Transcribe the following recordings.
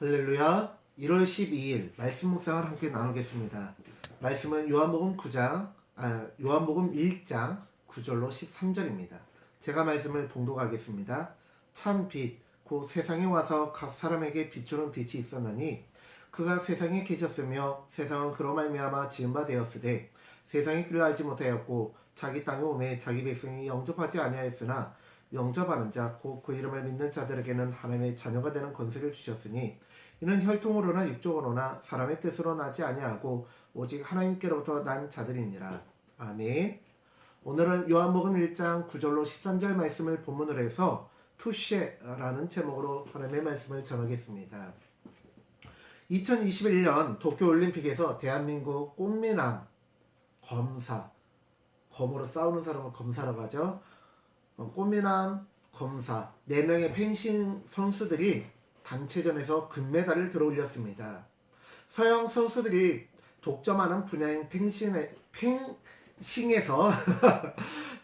할렐루야. 1월 12일 말씀 묵상을 함께 나누겠습니다. 말씀은 요한복음 1장 9절로 13절입니다. 제가 말씀을 봉독하겠습니다. 참 빛, 곧 세상에 와서 각 사람에게 비추는 빛이 있었나니 그가 세상에 계셨으며 세상은 그로 말미암아 지은 바 되었으되 세상이 그를 알지 못하였고 자기 땅에 오매 자기 백성이 영접하지 아니하였으나 영접하는 자 곧 그 이름을 믿는 자들에게는 하나님의 자녀가 되는 권세를 주셨으니 이는 혈통으로나 육적으로나 사람의 뜻으로 나지 아니하고 오직 하나님께로부터 난 자들이니라. 아멘. 오늘은 요한복음 1장 9절로 13절 말씀을 본문으로 해서 투쉐라는 제목으로 하나님의 말씀을 전하겠습니다. 2021년 도쿄올림픽에서 대한민국 꽃미남 검사, 검으로 싸우는 사람을 검사라고 하죠. 꽃미남 검사 4명의 펜싱 선수들이 단체전에서 금메달을 들어올렸습니다. 서양 선수들이 독점하는 분야인 펜싱에서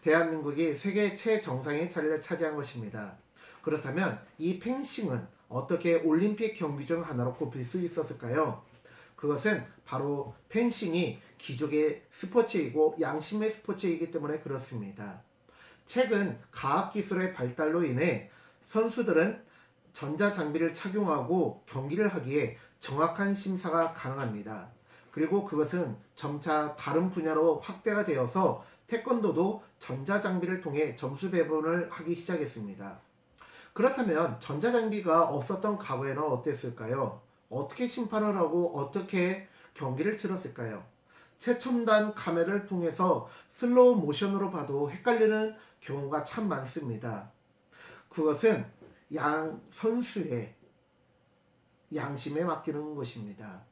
대한민국이 세계 최정상의 자리를 차지한 것입니다. 그렇다면 이 펜싱은 어떻게 올림픽 경기 중 하나로 꼽힐 수 있었을까요? 그것은 바로 펜싱이 귀족의 스포츠이고 양심의 스포츠이기 때문에 그렇습니다. 최근 과학기술의 발달로 인해 선수들은 전자장비를 착용하고 경기를 하기에 정확한 심사가 가능합니다. 그리고 그것은 점차 다른 분야로 확대가 되어서 태권도도 전자장비를 통해 점수 배분을 하기 시작했습니다. 그렇다면 전자장비가 없었던 과거에는 어땠을까요? 어떻게 심판을 하고 어떻게 경기를 치렀을까요? 최첨단 카메라를 통해서 슬로우 모션으로 봐도 헷갈리는 경우가 참 많습니다. 그것은 양 선수의 양심에 맡기는 것입니다.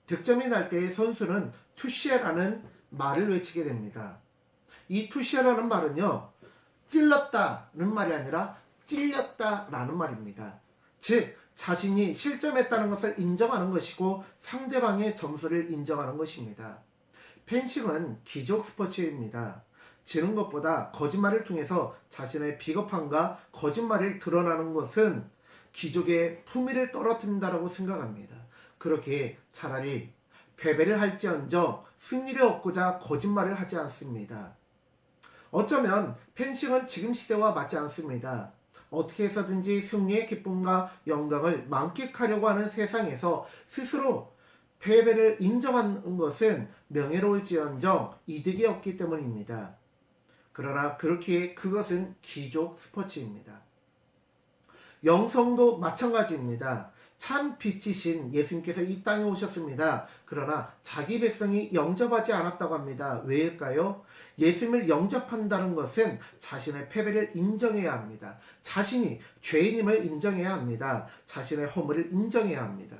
득점이 날 때 선수는 투시에라는 말을 외치게 됩니다. 이 투시에라는 말은요, 찔렀다는 말이 아니라 찔렸다라는 말입니다. 즉 자신이 실점했다는 것을 인정하는 것이고 상대방의 점수를 인정하는 것입니다. 펜싱은 귀족 스포츠입니다. 지는 것보다 거짓말을 통해서 자신의 비겁함과 거짓말을 드러나는 것은 귀족의 품위를 떨어뜨린다고 생각합니다. 그렇게 차라리 패배를 할지언정 승리를 얻고자 거짓말을 하지 않습니다. 어쩌면 펜싱은 지금 시대와 맞지 않습니다. 어떻게 해서든지 승리의 기쁨과 영광을 만끽하려고 하는 세상에서 스스로 패배를 인정하는 것은 명예로울지언정 이득이 없기 때문입니다. 그러나 그렇기에 그것은 귀족 스포츠입니다. 영성도 마찬가지입니다. 참 빛이신 예수님께서 이 땅에 오셨습니다. 그러나 자기 백성이 영접하지 않았다고 합니다. 왜일까요? 예수님을 영접한다는 것은 자신의 패배를 인정해야 합니다. 자신이 죄인임을 인정해야 합니다. 자신의 허물을 인정해야 합니다.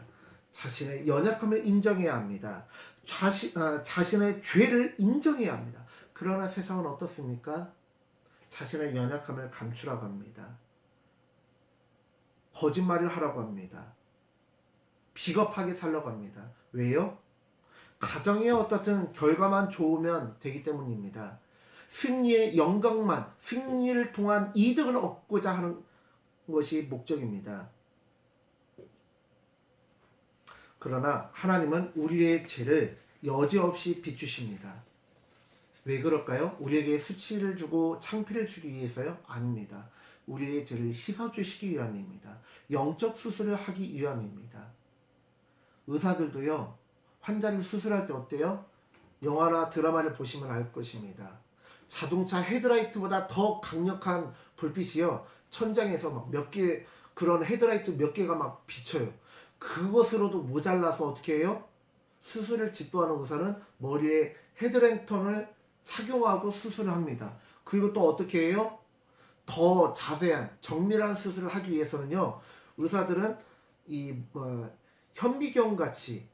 자신의 연약함을 인정해야 합니다. 자신의 죄를 인정해야 합니다. 그러나 세상은 어떻습니까? 자신의 연약함을 감추라고 합니다. 거짓말을 하라고 합니다. 비겁하게 살라고 합니다. 왜요? 가정의 어떻든 결과만 좋으면 되기 때문입니다. 승리의 영광만, 승리를 통한 이득을 얻고자 하는 것이 목적입니다. 그러나 하나님은 우리의 죄를 여지없이 비추십니다. 왜 그럴까요? 우리에게 수치를 주고 창피를 주기 위해서요? 아닙니다. 우리의 죄를 씻어주시기 위함입니다. 영적 수술을 하기 위함입니다. 의사들도요, 환자를 수술할 때 어때요? 영화나 드라마를 보시면 알 것입니다. 자동차 헤드라이트보다 더 강력한 불빛이요, 천장에서 막 몇 개, 그런 헤드라이트 몇 개가 막 비쳐요. 그것으로도 모자라서 어떻게 해요? 수술을 집도하는 의사는 머리에 헤드랜턴을 착용하고 수술을 합니다. 그리고 또 어떻게 해요? 더 자세한 정밀한 수술을 하기 위해서는요, 의사들은 현미경 같이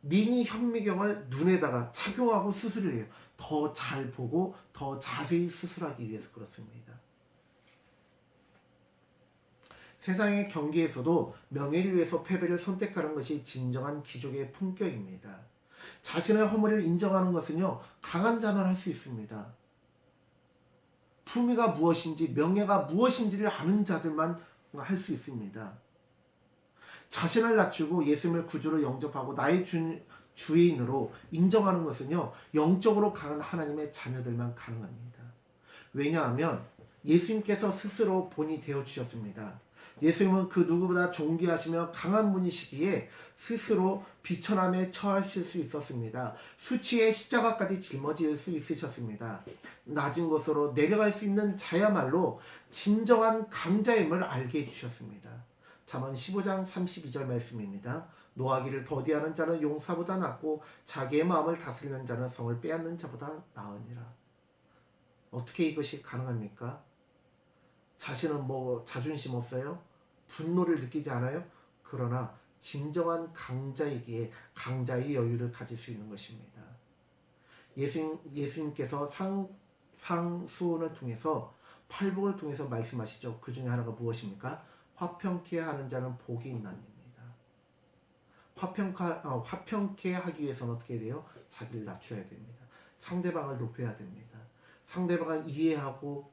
미니 현미경을 눈에다가 착용하고 수술을 해요. 더 잘 보고 더 자세히 수술하기 위해서 그렇습니다. 세상의 경기에서도 명예를 위해서 패배를 선택하는 것이 진정한 귀족의 품격입니다. 자신의 허물을 인정하는 것은요, 강한 자만 할 수 있습니다. 품위가 무엇인지, 명예가 무엇인지를 아는 자들만 할 수 있습니다. 자신을 낮추고 예수님을 구주로 영접하고 나의 주인으로 인정하는 것은요, 영적으로 강한 하나님의 자녀들만 가능합니다. 왜냐하면 예수님께서 스스로 본이 되어 주셨습니다. 예수님은 그 누구보다 존귀하시며 강한 분이시기에 스스로 비천함에 처하실 수 있었습니다. 수치의 십자가까지 짊어질 수 있으셨습니다. 낮은 곳으로 내려갈 수 있는 자야말로 진정한 강자임을 알게 해주셨습니다. 잠언 15장 32절 말씀입니다. 노하기를 더디하는 자는 용사보다 낫고 자기의 마음을 다스리는 자는 성을 빼앗는 자보다 나으니라. 어떻게 이것이 가능합니까? 자신은 자존심 없어요? 분노를 느끼지 않아요? 그러나 진정한 강자이기에 강자의 여유를 가질 수 있는 것입니다. 예수님께서 상수훈을 통해서 팔복을 통해서 말씀하시죠. 그 중에 하나가 무엇입니까? 화평케 하는 자는 복이 있나니입니다. 화평케 하기 위해서는 어떻게 돼요? 자기를 낮춰야 됩니다. 상대방을 높여야 됩니다. 상대방을 이해하고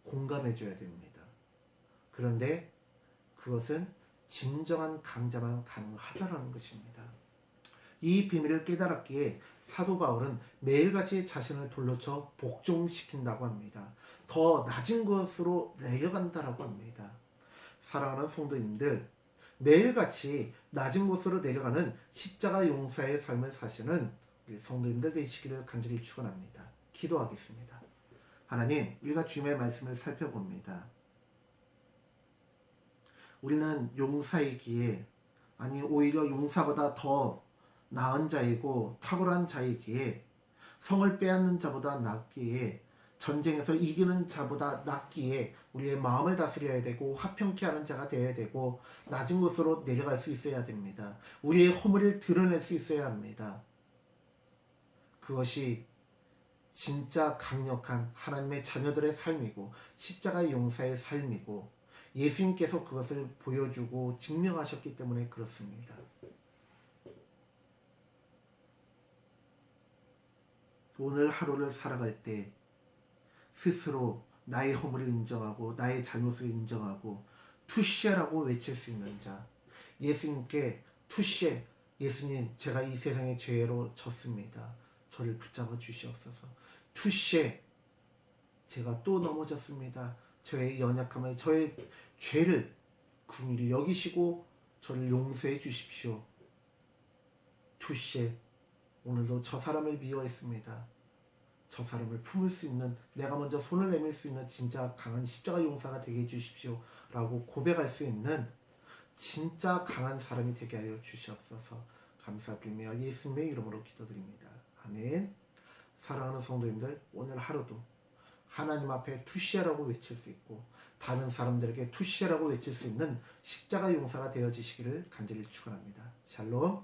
공감해줘야 됩니다. 그런데 그것은 진정한 강자만 가능하다라는 것입니다. 이 비밀을 깨달았기에 사도 바울은 매일같이 자신을 돌려쳐 복종시킨다고 합니다. 더 낮은 것으로 내려간다라고 합니다. 사랑하는 성도님들, 매일같이 낮은 곳으로 내려가는 십자가 용사의 삶을 사시는 우리 성도님들 되시기를 간절히 축원합니다. 기도하겠습니다. 하나님, 우리가 주님의 말씀을 살펴봅니다. 우리는 용사이기에, 아니 오히려 용사보다 더 나은 자이고 탁월한 자이기에, 성을 빼앗는 자보다 낫기에, 전쟁에서 이기는 자보다 낫기에 우리의 마음을 다스려야 되고 화평케 하는 자가 되어야 되고 낮은 곳으로 내려갈 수 있어야 됩니다. 우리의 허물을 드러낼 수 있어야 합니다. 그것이 진짜 강력한 하나님의 자녀들의 삶이고 십자가의 용사의 삶이고 예수님께서 그것을 보여주고 증명하셨기 때문에 그렇습니다. 오늘 하루를 살아갈 때 스스로 나의 허물을 인정하고 나의 잘못을 인정하고 투시라고 외칠 수 있는 자, 예수님께 투시, 예수님 제가 이 세상의 죄로 졌습니다. 저를 붙잡아 주시옵소서. 투시, 제가 또 넘어졌습니다. 저의 연약함을, 저의 죄를 긍휼히 여기시고 저를 용서해 주십시오. 투시, 오늘도 저 사람을 미워했습니다. 저 사람을 품을 수 있는, 내가 먼저 손을 내밀 수 있는 진짜 강한 십자가 용사가 되게 해주십시오 라고 고백할 수 있는 진짜 강한 사람이 되게 하여 주시옵소서. 감사드리며 예수님의 이름으로 기도드립니다. 아멘. 사랑하는 성도님들, 오늘 하루도 하나님 앞에 투시하라고 외칠 수 있고 다른 사람들에게 투시하라고 외칠 수 있는 십자가 용사가 되어지시기를 간절히 축원합니다. 샬롬.